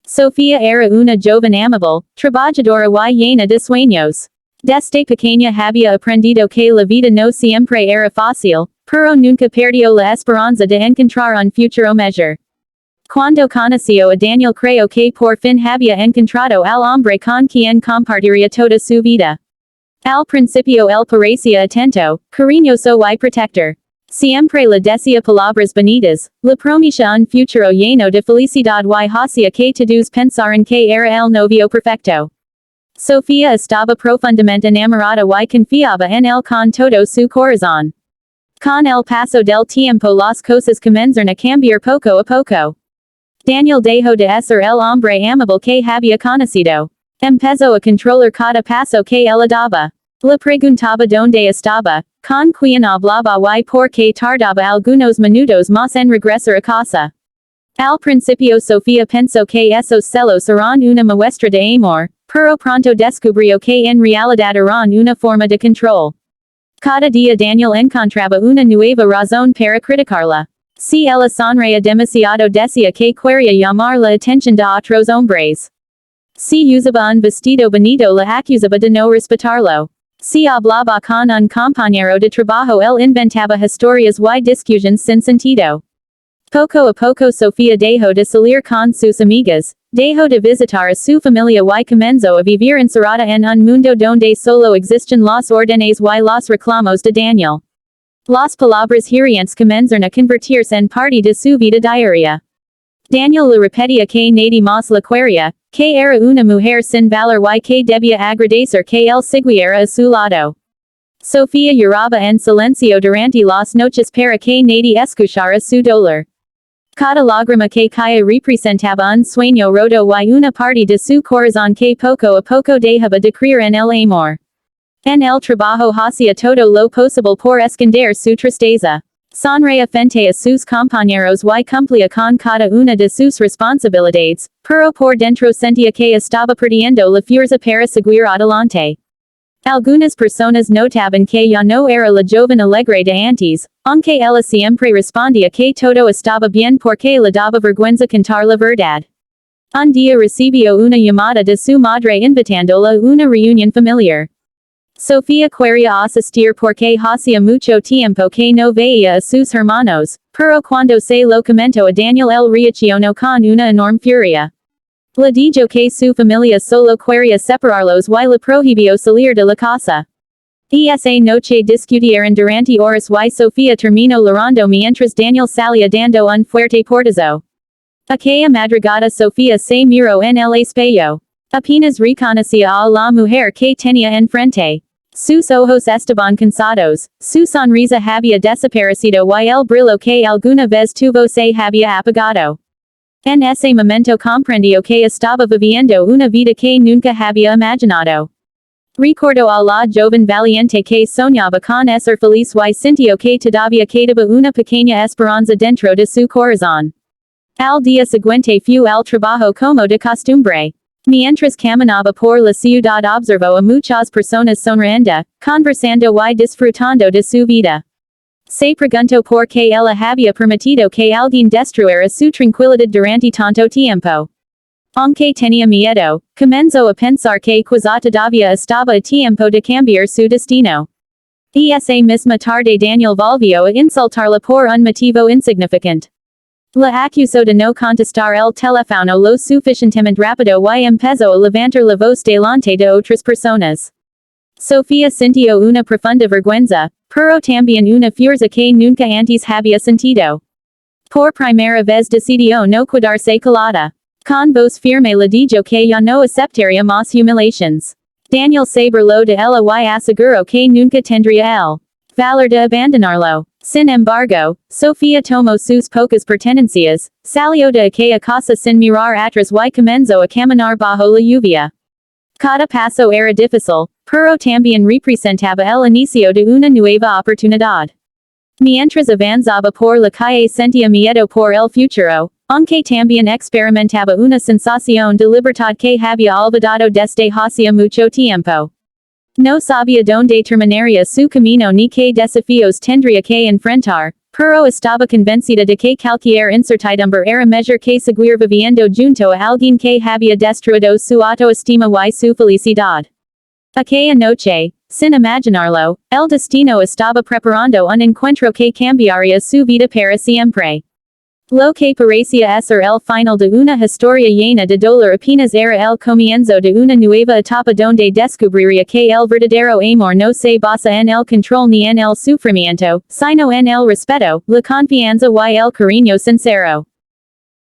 Sofía era una joven amable, trabajadora y llena de sueños. Desde pequeña había aprendido que la vida no siempre era fácil, pero nunca perdió la esperanza de encontrar un futuro mejor. Cuando conoció a Daniel creyó que por fin había encontrado al hombre con quien compartiría toda su vida. Al principio él parecía atento, cariñoso y protector. Siempre le decía palabras bonitas, le prometía un futuro lleno de felicidad y hacía que todos pensaran que era el novio perfecto. Sofía estaba profundamente enamorada y confiaba en él con todo su corazón. Con el paso del tiempo las cosas comenzaron a cambiar poco a poco. Daniel dejó de ser el hombre amable que había conocido. Empezó a controlar cada paso que él daba. Le preguntaba dónde estaba, con quién hablaba y por qué tardaba algunos minutos más en regresar a casa. Al principio Sofía pensó que esos celos eran una muestra de amor, pero pronto descubrió que en realidad eran una forma de control. Cada día Daniel encontraba una nueva razón para criticarla. Si ella sonreía demasiado decía que quería llamar la atención de otros hombres. Si usaba un vestido bonito la acusaba de no respetarlo. Si hablaba con un compañero de trabajo él inventaba historias y discusiones sin sentido. Poco a poco Sofía dejó de salir con sus amigas, dejó de visitar a su familia y comenzó a vivir encerrada en un mundo donde solo existen las órdenes y los reclamos de Daniel. Las palabras hirientes comenzaron a convertirse en parte de su vida diaria. Daniel le repetía que nadie más la quería, que era una mujer sin valor y que debía agradecer que él siguiera a su lado. Sofía lloraba en silencio durante las noches para que nadie escuchara su dolor. Cada lágrima que caía representaba un sueño roto y una parte de su corazón que poco a poco dejaba de creer en el amor. En el trabajo hacía todo lo posible por esconder su tristeza. Sonreía frente a sus compañeros y cumplía con cada una de sus responsabilidades, pero por dentro sentía que estaba perdiendo la fuerza para seguir adelante. Algunas personas notaban que ya no era la joven alegre de antes, aunque ella siempre respondía que todo estaba bien porque le daba vergüenza contar la verdad. Un día recibió una llamada de su madre invitándola a una reunión familiar. Sofía quería asistir porque hacía mucho tiempo que no veía a sus hermanos, pero cuando se lo comentó a Daniel él reaccionó con una enorme furia. Le dijo que su familia solo quería separarlos y le prohibió salir de la casa. Esa noche discutieron durante horas y Sofía terminó llorando mientras Daniel salía dando un fuerte portazo. Aquella madrugada Sofía se miró en el espejo. Apenas reconocía a la mujer que tenía enfrente. Sus ojos estaban cansados, su sonrisa había desaparecido y el brillo que alguna vez tuvo se había apagado. En ese momento comprendió que estaba viviendo una vida que nunca había imaginado. Recordó a la joven valiente que soñaba con ser feliz y sintió que todavía quedaba una pequeña esperanza dentro de su corazón. Al día siguiente fue al trabajo como de costumbre. Mientras caminaba por la ciudad observó a muchas personas sonriendo, conversando y disfrutando de su vida. Se preguntó por qué ella había permitido que alguien destruyera su tranquilidad durante tanto tiempo. Aunque tenía miedo, comenzó a pensar que quizá todavía estaba a tiempo de cambiar su destino. Esa misma tarde Daniel volvió a insultarla por un motivo insignificante. La acusó de no contestar el teléfono lo suficientemente rápido y empezó a levantar la voz delante de otras personas. Sofía sintió una profunda vergüenza, pero también una fuerza que nunca antes había sentido. Por primera vez decidió no quedarse calada. Con voz firme le dijo que ya no aceptaría más humiliaciones. Daniel se burló de ella y aseguró que nunca tendría el valor de abandonarlo. Sin embargo, Sofía tomó sus pocas pertenencias, salió de aquella casa sin mirar atrás y comenzó a caminar bajo la lluvia. Cada paso era difícil, pero también representaba el inicio de una nueva oportunidad. Mientras avanzaba por la calle sentía miedo por el futuro, aunque también experimentaba una sensación de libertad que había olvidado desde hacía mucho tiempo. No sabía dónde terminaría su camino ni qué desafíos tendría que enfrentar, Pero estaba convencida de que cualquier incertidumbre era mejor que seguir viviendo junto a alguien que había destruido su autoestima y su felicidad. Aquella noche, sin imaginarlo, el destino estaba preparando un encuentro que cambiaría su vida para siempre. Lo que parecía ser el final de una historia llena de dolor apenas era el comienzo de una nueva etapa donde descubriría que el verdadero amor no se basa en el control ni en el sufrimiento, sino en el respeto, la confianza y el cariño sincero.